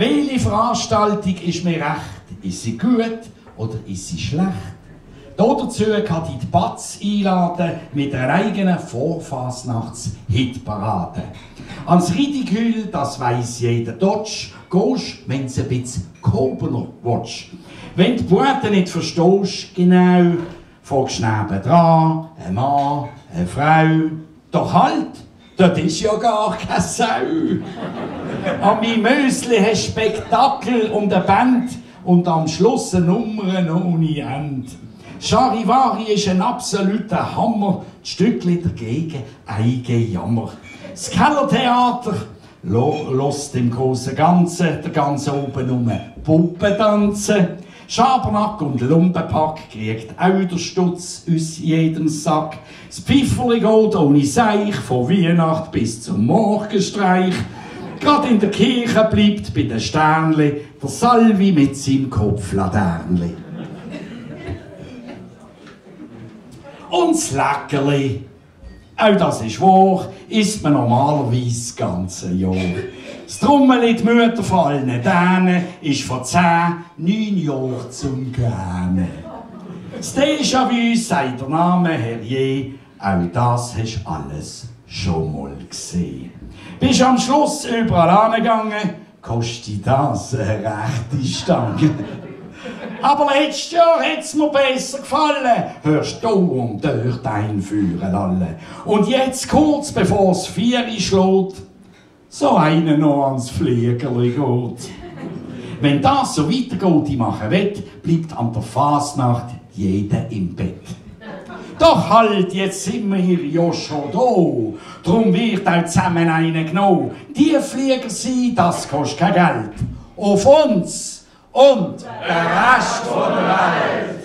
Welche Veranstaltung ist mir recht? Ist sie gut oder ist sie schlecht? Dazu kann ich die Batz einladen mit einer eigenen Vorfasnachts-Hitparade. Ans Ridikül, das weiss jeder Deutsch, gehst, wenn's ein bisschen gehobener willst. Wenn die Pointe nicht verstehst, genau, fragst du nebendran, ein Mann, eine Frau, doch halt, das ist ja gar keine Sau. An meinem Mösli hast Spektakel und eine Band und am Schluss eine Nummer ohne Ende. Charivari ist ein absoluter Hammer, die Stückli dagegen ein Gejammer. Das Kellertheater lässt im großen Ganzen der ganze oben um Puppen tanzen. Schabernack und Lumpenpack kriegt auch der Stutz aus jedem Sack. Das Pfifferli geht ohne Seich von Weihnacht bis zum Morgenstreich. Gerade in der Kirche bleibt bei den Sternli der Salvi mit seinem Kopflaternli. Und das Leckerli, auch das ist wahr, isst man normalerweise das ganze Jahr. Das Trummeli, die Mutter von allen Dänen, ist vor 9 Jahren zum Gähnen. Das Déjà-vu, sagt der Name Herrje, auch das hast alles schon mal gesehen. Bist am Schluss überall angegangen, kostet das eine rechte Stange. Aber letztes Jahr hat's mir besser gefallen. Hörst du und dort einführen alle. Und jetzt, kurz bevor es 4 schlägt, so einer noch ans Fliegerli geht. Wenn das so weitergeht, ich mache wett, bleibt an der Fasnacht jeder im Bett. Doch halt, jetzt sind wir ja schon da. Drum wird auch zusammen einer genommen. Die Flieger sind, das kostet kein Geld. Auf uns und der Rest von der Welt.